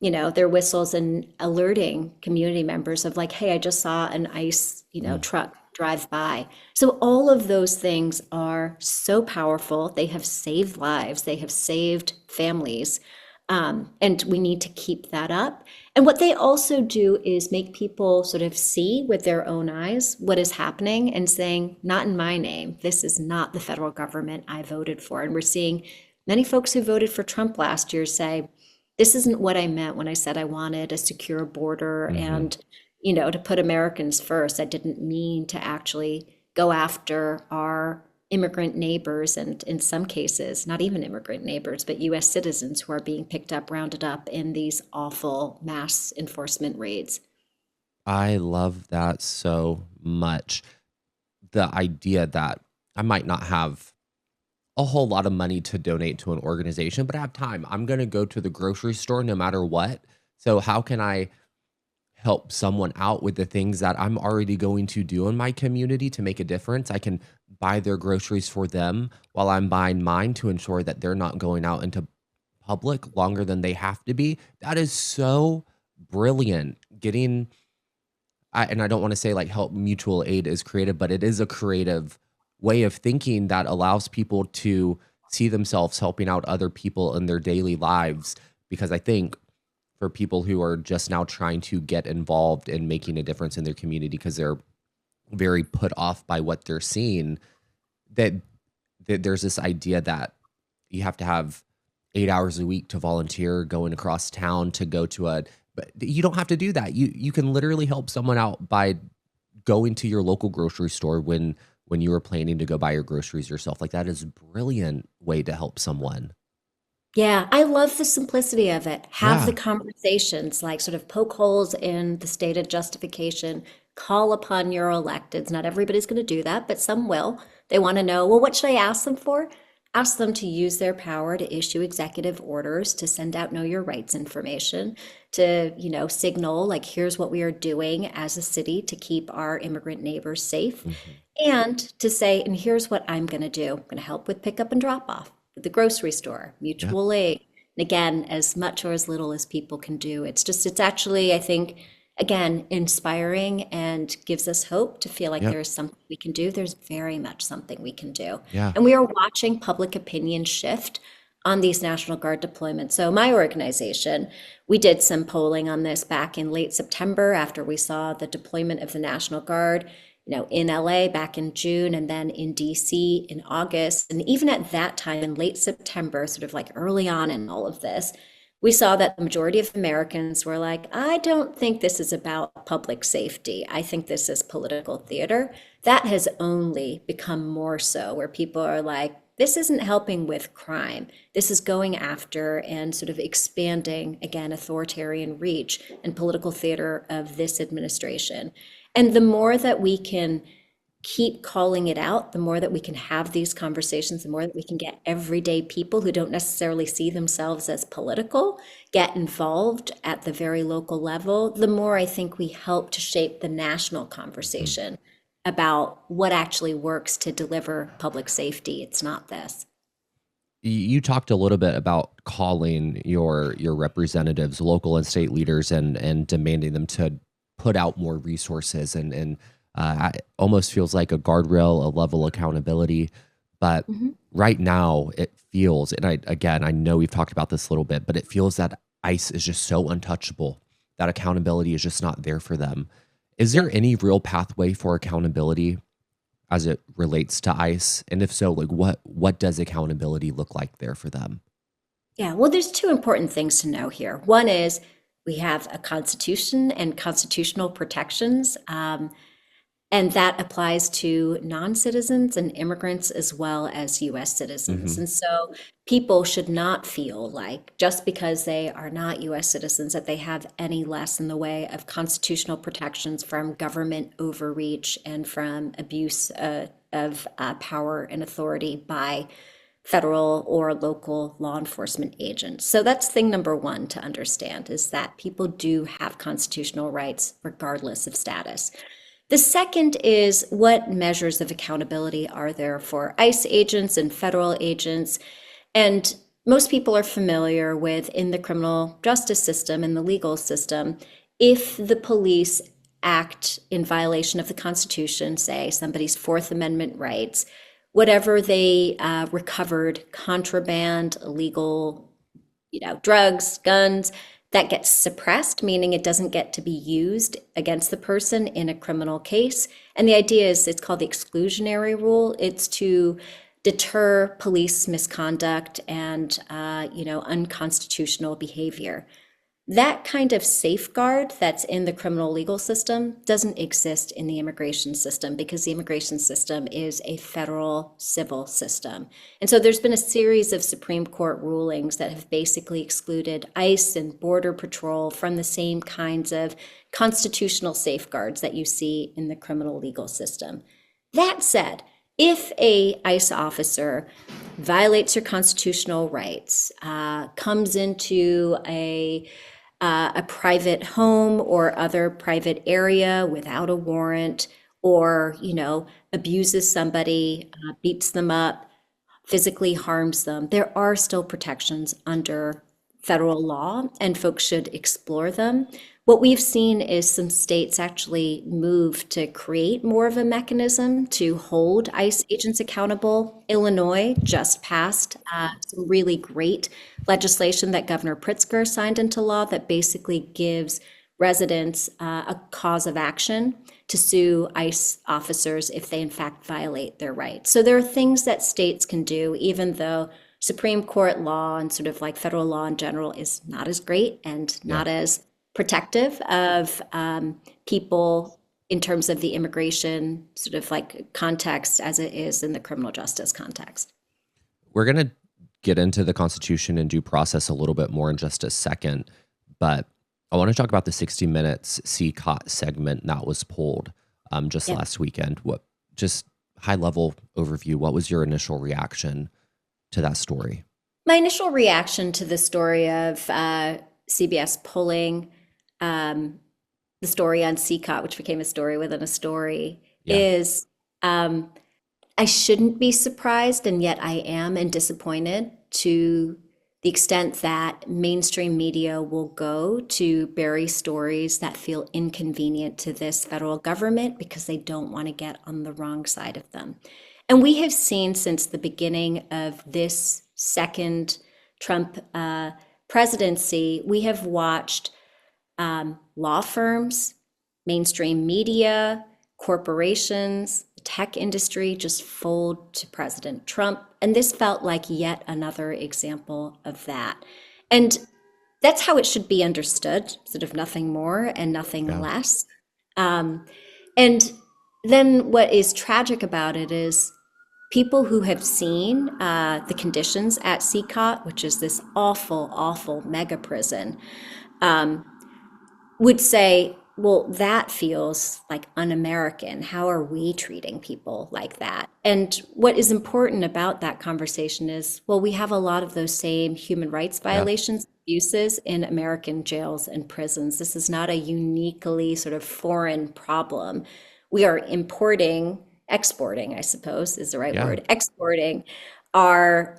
Speaker 2: their whistles and alerting community members of like, hey, I just saw an ICE, truck drive by. So all of those things are so powerful. They have saved lives. They have saved families. And we need to keep that up. And what they also do is make people sort of see with their own eyes what is happening and saying, not in my name. This is not the federal government I voted for. And we're seeing many folks who voted for Trump last year say, this isn't what I meant when I said I wanted a secure border and, to put Americans first. I didn't mean to actually go after our immigrant neighbors and in some cases, not even immigrant neighbors, but US citizens who are being picked up, rounded up in these awful mass enforcement raids.
Speaker 1: I love that so much. The idea that I might not have a whole lot of money to donate to an organization, but I have time. I'm going to go to the grocery store no matter what. So how can I help someone out with the things that I'm already going to do in my community to make a difference? I can buy their groceries for them while I'm buying mine to ensure that they're not going out into public longer than they have to be. That is so brilliant. And I don't want to say like help mutual aid is creative, but it is a creative way of thinking that allows people to see themselves helping out other people in their daily lives. Because I think for people who are just now trying to get involved in making a difference in their community because they're very put off by what they're seeing, that there's this idea that you have to have 8 hours a week to volunteer going across town to go to but you don't have to do that. You can literally help someone out by going to your local grocery store when you were planning to go buy your groceries yourself. Like, that is a brilliant way to help someone.
Speaker 2: Yeah, I love the simplicity of it. Have the
Speaker 1: Yeah.
Speaker 2: conversations, like sort of poke holes in the stated justification, call upon your electeds. Not everybody's going to do that, but some will. They want to know, well, what should I ask them for? Ask them to use their power to issue executive orders, to send out know your rights information, to, signal like, here's what we are doing as a city to keep our immigrant neighbors safe.
Speaker 1: Mhm.
Speaker 2: And to say, and here's what I'm going to do. I'm going to help with pickup and drop off at the grocery store,
Speaker 1: Yep.
Speaker 2: mutual aid. And again, as much or as little as people can do. It's actually, I think, again, inspiring and gives us hope to feel like
Speaker 1: Yep.
Speaker 2: there's something we can do. There's very much something we can do.
Speaker 1: Yeah.
Speaker 2: And we are watching public opinion shift on these National Guard deployments. So my organization, we did some polling on this back in late September after we saw the deployment of the National Guard, in LA back in June and then in DC in August. And even at that time in late September, sort of like early on in all of this, we saw that the majority of Americans were like, I don't think this is about public safety. I think this is political theater. That has only become more so, where people are like, this isn't helping with crime. This is going after and sort of expanding, again, authoritarian reach and political theater of this administration. And the more that we can keep calling it out, the more that we can have these conversations, the more that we can get everyday people who don't necessarily see themselves as political, get involved at the very local level, the more I think we help to shape the national
Speaker 1: Mhm.
Speaker 2: conversation about what actually works to deliver public safety. It's not this.
Speaker 1: You talked a little bit about calling your representatives, local and state leaders, and demanding them to put out more resources, it almost feels like a guardrail, a level of accountability. But
Speaker 2: Mhm.
Speaker 1: right now, it feels, and I know we've talked about this a little bit, but it feels that ICE is just so untouchable that accountability is just not there for them. Is there
Speaker 2: Yep.
Speaker 1: any real pathway for accountability as it relates to ICE? And if so, like what does accountability look like there for them?
Speaker 2: Yeah, well, there's two important things to know here. One is we have a constitution and constitutional protections. And that applies to non-citizens and immigrants as well as US citizens.
Speaker 1: Hmm.
Speaker 2: And so people should not feel like just because they are not US citizens that they have any less in the way of constitutional protections from government overreach and from abuse of power and authority by federal or local law enforcement agents. So that's thing number one to understand, is that people do have constitutional rights regardless of status. The second is, what measures of accountability are there for ICE agents and federal agents? And most people are familiar with, in the criminal justice system, in the legal system, if the police act in violation of the Constitution, say somebody's Fourth Amendment rights, whatever they recovered, contraband, illegal, drugs, guns, that gets suppressed, meaning it doesn't get to be used against the person in a criminal case. And the idea is, it's called the exclusionary rule. It's to deter police misconduct and unconstitutional behavior. That kind of safeguard that's in the criminal legal system doesn't exist in the immigration system, because the immigration system is a federal civil system. And so there's been a series of Supreme Court rulings that have basically excluded ICE and Border Patrol from the same kinds of constitutional safeguards that you see in the criminal legal system. That said, if a ICE officer violates your constitutional rights, comes into a private home or other private area without a warrant, or abuses somebody, beats them up, physically harms them, there are still protections under federal law, and folks should explore them. What we've seen is some states actually move to create more of a mechanism to hold ICE agents accountable. Illinois just passed some really great legislation that Governor Pritzker signed into law that basically gives residents a cause of action to sue ICE officers if they in fact violate their rights. So there are things that states can do, even though Supreme Court law and sort of like federal law in general is not as great and not as protective of people in terms of the immigration sort of like context as it is in the criminal justice context.
Speaker 1: We're going to get into the Constitution and due process a little bit more in just a second, but I want to talk about the 60 Minutes CCOT segment that was pulled just last weekend. What, just high level overview, what was your initial reaction to that story?
Speaker 2: My initial reaction to the story of CBS pulling the story on CCOT, which became a story within a story, is I shouldn't be surprised, and yet I am, and disappointed to the extent that mainstream media will go to bury stories that feel inconvenient to this federal government because they don't want to get on the wrong side of them. And we have seen since the beginning of this second Trump presidency, we have watched law firms, mainstream media, corporations, the tech industry just fold to President Trump. And this felt like yet another example of that. And that's how it should be understood, sort of nothing more and nothing less. And then what is tragic about it is people who have seen the conditions at CCOT, which is this awful, awful mega prison, would say, well, that feels like un-American. How are we treating people like that? And what is important about that conversation is, well, we have a lot of those same human rights violations, abuses in American jails and prisons. This is not a uniquely sort of foreign problem. We are exporting, I suppose is the right word, exporting our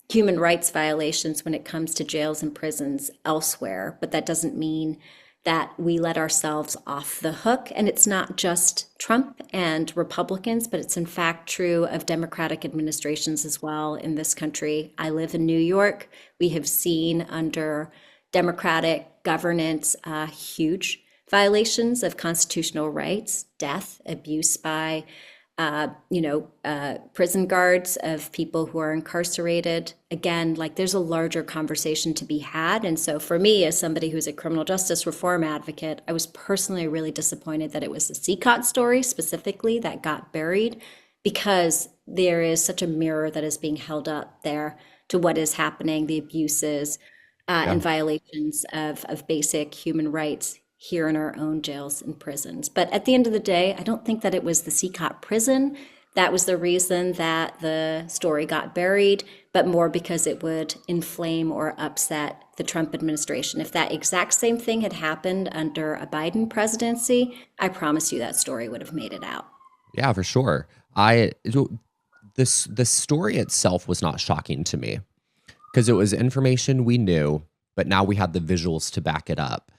Speaker 2: human rights violations when it comes to jails and prisons elsewhere. But that doesn't mean that we let ourselves off the hook. And it's not just Trump and Republicans, but it's in fact true of Democratic administrations as well in this country. I live in New York. We have seen under Democratic governance huge violations of constitutional rights, death, abuse by prison guards of people who are incarcerated. Again, like there's a larger conversation to be had. And so for me, as somebody who's a criminal justice reform advocate, I was personally really disappointed that it was the CCOT story specifically that got buried, because there is such a mirror that is being held up there to what is happening, the abuses
Speaker 1: Yeah.
Speaker 2: and violations of basic human rights here in our own jails and prisons. But at the end of the day, I don't think that it was the CCOT prison that was the reason that the story got buried, but more because it would inflame or upset the Trump administration. If that exact same thing had happened under a Biden presidency, I promise you that story would have made it out.
Speaker 1: Yeah, for sure. The story itself was not shocking to me because it was information we knew, but now we had the visuals to back it up.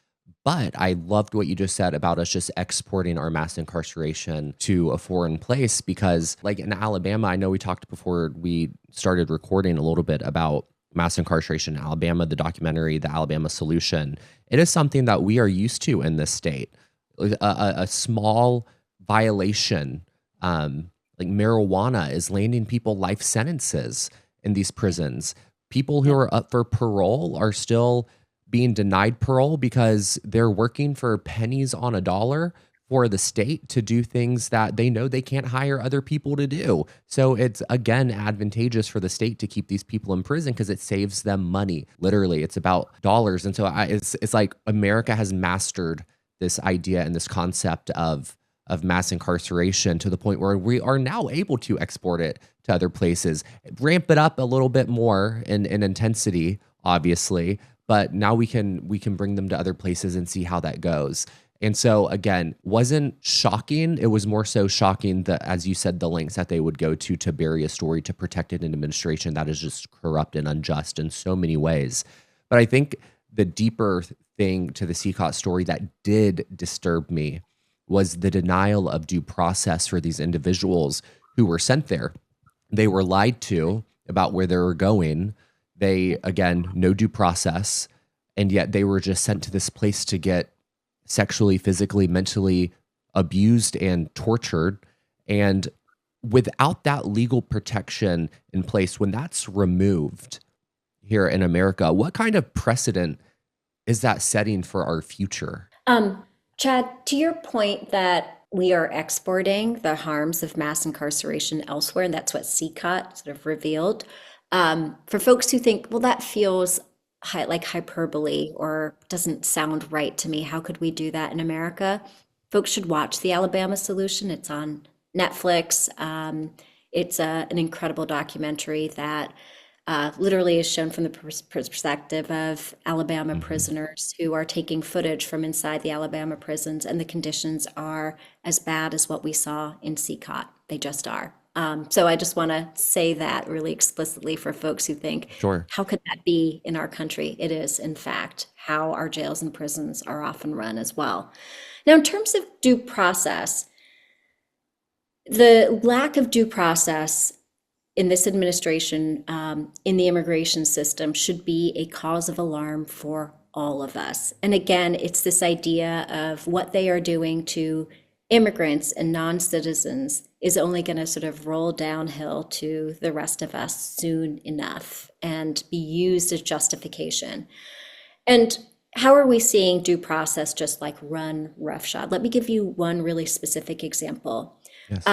Speaker 1: But I loved what you just said about us just exporting our mass incarceration to a foreign place, because like in Alabama, I know we talked before we started recording a little bit about mass incarceration in Alabama, the documentary, The Alabama Solution. It is something that we are used to in this state. A small violation, like marijuana, is landing people life sentences in these prisons. People who are up for parole are still being denied parole because they're working for pennies on a dollar for the state to do things that they know they can't hire other people to do. So it's, again, advantageous for the state to keep these people in prison because it saves them money. Literally, it's about dollars. And so it's like America has mastered this idea and this concept of mass incarceration to the point where we are now able to export it to other places, ramp it up a little bit more in intensity, obviously, but now we can bring them to other places and see how that goes. And so again, wasn't shocking. It was more so shocking that, as you said, the lengths that they would go to bury a story, to protect an administration that is just corrupt and unjust in so many ways. But I think the deeper thing to the CCOT story that did disturb me was the denial of due process for these individuals who were sent there. They were lied to about where they were going. They, again, no due process, and yet they were just sent to this place to get sexually, physically, mentally abused and tortured. And without that legal protection in place, when that's removed here in America, what kind of precedent is that setting for our future?
Speaker 2: Chad, to your point that we are exporting the harms of mass incarceration elsewhere, and that's what CCOT sort of revealed. For folks who think, well, that feels like hyperbole or doesn't sound right to me, how could we do that in America? Folks should watch The Alabama Solution. It's on Netflix. It's an incredible documentary that literally is shown from the perspective of Alabama
Speaker 1: Mhm.
Speaker 2: prisoners who are taking footage from inside the Alabama prisons, and the conditions are as bad as what we saw in CCOT. They just are. So I just want to say that really explicitly for folks who think,
Speaker 1: Sure.
Speaker 2: how could that be in our country? It is, in fact, how our jails and prisons are often run as well. Now, in terms of due process, the lack of due process in this administration, in the immigration system, should be a cause of alarm for all of us. And again, it's this idea of what they are doing to immigrants and non-citizens is only going to sort of roll downhill to the rest of us soon enough and be used as justification. And how are we seeing due process just like run roughshod? Let me give you one really specific example.
Speaker 1: Yes.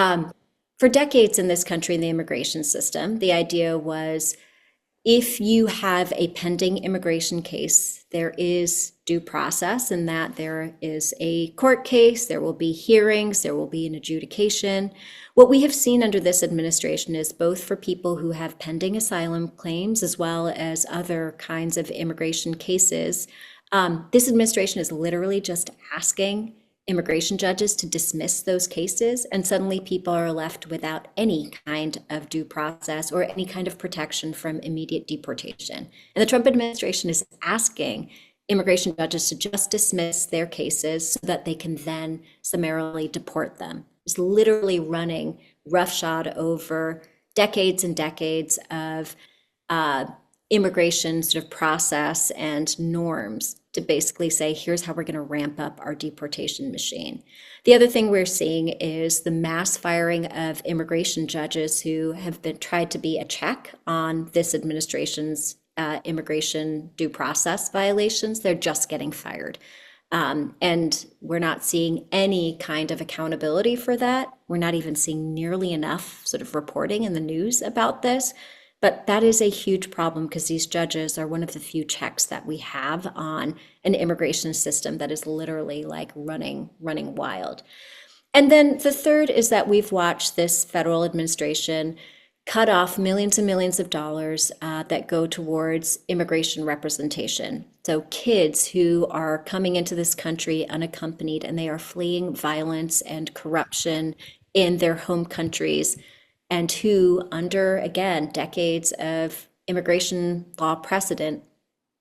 Speaker 2: For decades in this country, in the immigration system, the idea was if you have a pending immigration case, there is due process, in that there is a court case, there will be hearings, there will be an adjudication. What we have seen under this administration is, both for people who have pending asylum claims as well as other kinds of immigration cases, this administration is literally just asking immigration judges to dismiss those cases, and suddenly people are left without any kind of due process or any kind of protection from immediate deportation. And the Trump administration is asking immigration judges to just dismiss their cases so that they can then summarily deport them. It's literally running roughshod over decades and decades of immigration sort of process and norms. to basically say, here's how we're going to ramp up our deportation machine. The other thing we're seeing is the mass firing of immigration judges who have been tried to be a check on this administration's immigration due process violations. They're just getting fired. And we're not seeing any kind of accountability for that. We're not even seeing nearly enough sort of reporting in the news about this. But that is a huge problem because these judges are one of the few checks that we have on an immigration system that is literally like running wild. And then the third is that we've watched this federal administration cut off millions and millions of dollars that go towards immigration representation. So kids who are coming into this country unaccompanied and they are fleeing violence and corruption in their home countries, and who, under, again, decades of immigration law precedent,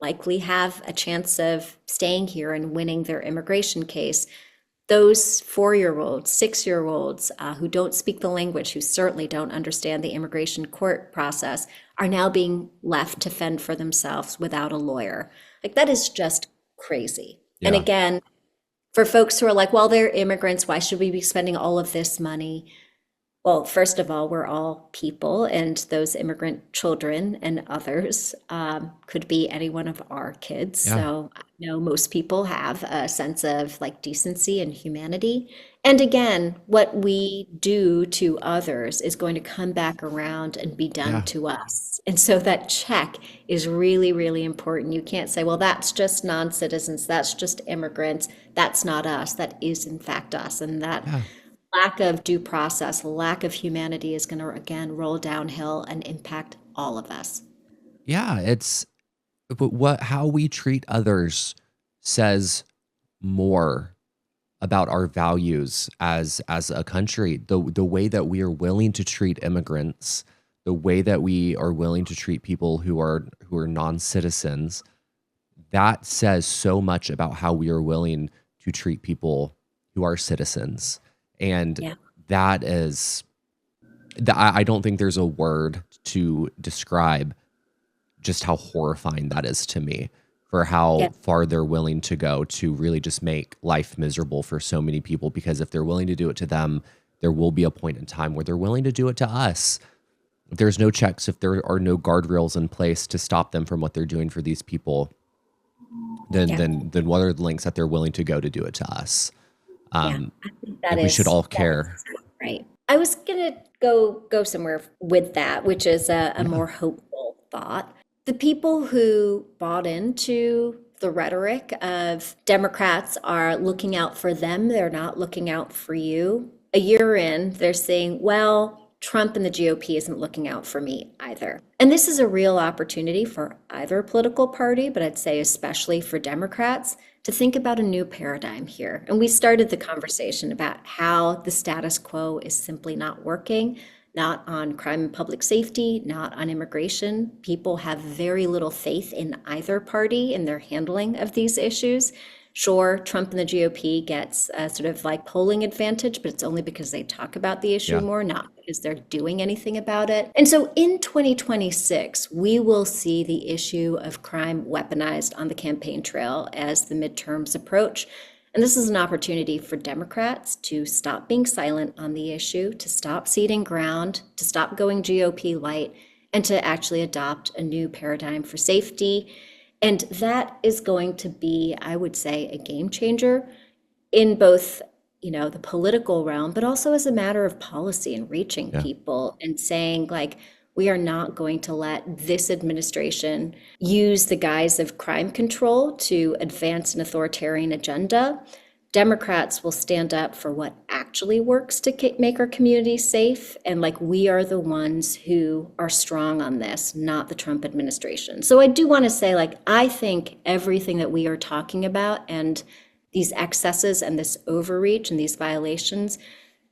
Speaker 2: likely have a chance of staying here and winning their immigration case. Those 4-year-olds, 6-year-olds who don't speak the language, who certainly don't understand the immigration court process, are now being left to fend for themselves without a lawyer. Like, that is just crazy. Yeah. And again, for folks who are like, well, they're immigrants, why should we be spending all of this money? Well, first of all, we're all people, and those immigrant children and others could be any one of our kids. Yeah. So I know most people have a sense of like decency and humanity. And again, what we do to others is going to come back around and be done to us. And so that check is really, really important. You can't say, well, that's just non-citizens, that's just immigrants, that's not us. That is in fact us. And that lack of due process, lack of humanity is going to, again, roll downhill and impact all of us.
Speaker 1: Yeah, but how we treat others says more about our values as a country. The way that we are willing to treat immigrants, the way that we are willing to treat people who are non-citizens, that says so much about how we are willing to treat people who are citizens. And that is, I don't think there's a word to describe just how horrifying that is to me, for how far they're willing to go to really just make life miserable for so many people. Because if they're willing to do it to them, there will be a point in time where they're willing to do it to us. If there's no checks, if there are no guardrails in place to stop them from what they're doing for these people, then what are the lengths that they're willing to go to do it to us?
Speaker 2: I think that
Speaker 1: we should all care.
Speaker 2: Right. I was going to go somewhere with that, which is a more hopeful thought. The people who bought into the rhetoric of Democrats are looking out for them, they're not looking out for you. A year in, they're saying, well, Trump and the GOP isn't looking out for me either. And this is a real opportunity for either political party, but I'd say especially for Democrats, to think about a new paradigm here. And we started the conversation about how the status quo is simply not working, not on crime and public safety, not on immigration. People have very little faith in either party in their handling of these issues. Sure, Trump and the GOP gets a sort of like polling advantage, but it's only because they talk about the issue more, not because they're doing anything about it. And so in 2026, we will see the issue of crime weaponized on the campaign trail as the midterms approach. And this is an opportunity for Democrats to stop being silent on the issue, to stop ceding ground, to stop going GOP light, and to actually adopt a new paradigm for safety. And that is going to be, I would say, a game changer in both, the political realm, but also as a matter of policy and reaching people and saying, like, we are not going to let this administration use the guise of crime control to advance an authoritarian agenda. Democrats will stand up for what actually works to make our communities safe. And like, we are the ones who are strong on this, not the Trump administration. So I do want to say, like, I think everything that we are talking about and these excesses and this overreach and these violations,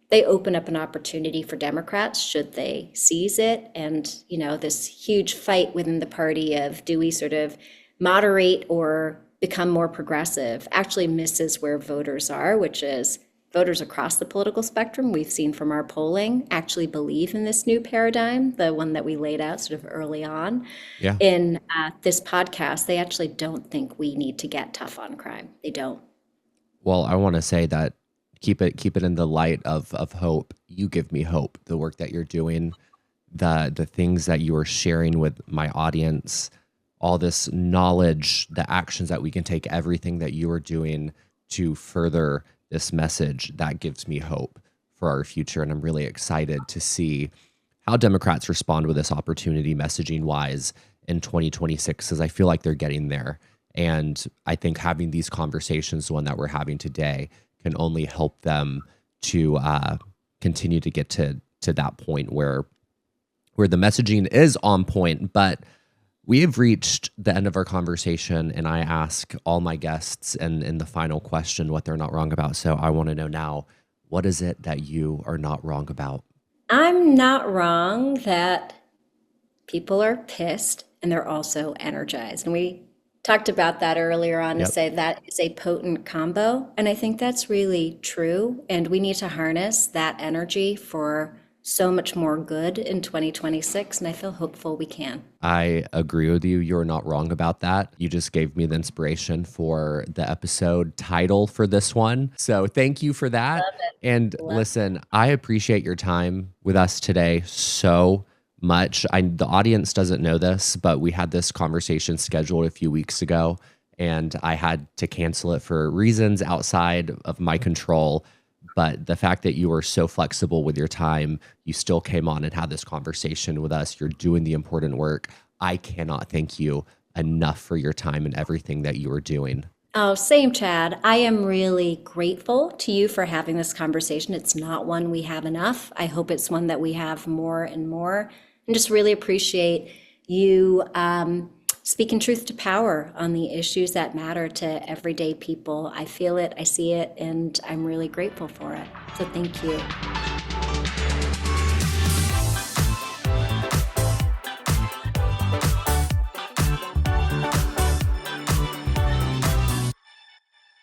Speaker 2: they open up an opportunity for Democrats should they seize it. And, this huge fight within the party of, do we sort of moderate or become more progressive, actually misses where voters are, which is voters across the political spectrum, we've seen from our polling, actually believe in this new paradigm, the one that we laid out sort of early on.
Speaker 1: Yeah.
Speaker 2: In this podcast, they actually don't think we need to get tough on crime. They don't.
Speaker 1: Well, I want to say that keep it in the light of hope. You give me hope. The work that you're doing, the things that you are sharing with my audience, all this knowledge, the actions that we can take, everything that you are doing to further this message, that gives me hope for our future. And I'm really excited to see how Democrats respond with this opportunity, messaging wise, in 2026, because I feel like they're getting there. And I think having these conversations, the one that we're having today, can only help them to continue to get to that point where the messaging is on point. But we have reached the end of our conversation, and I ask all my guests in the final question what they're not wrong about. So I want to know now, what is it that you are not wrong about?
Speaker 2: I'm not wrong that people are pissed and they're also energized. And we talked about that earlier on to
Speaker 1: Yep.
Speaker 2: say that is a potent combo. And I think that's really true. And we need to harness that energy for so much more good in 2026. And I feel hopeful we can.
Speaker 1: I agree with you. You're not wrong about that. You just gave me the inspiration for the episode title for this one. So thank you for that.
Speaker 2: Love it.
Speaker 1: And
Speaker 2: Love
Speaker 1: listen, I appreciate your time with us today so much. The audience doesn't know this, but we had this conversation scheduled a few weeks ago, and I had to cancel it for reasons outside of my control. But the fact that you were so flexible with your time, you still came on and had this conversation with us. You're doing the important work. I cannot thank you enough for your time and everything that you are doing.
Speaker 2: Oh, same, Chad. I am really grateful to you for having this conversation. It's not one we have enough. I hope it's one that we have more and more. And just really appreciate you speaking truth to power on the issues that matter to everyday people. I feel it, I see it, and I'm really grateful for it. So thank you.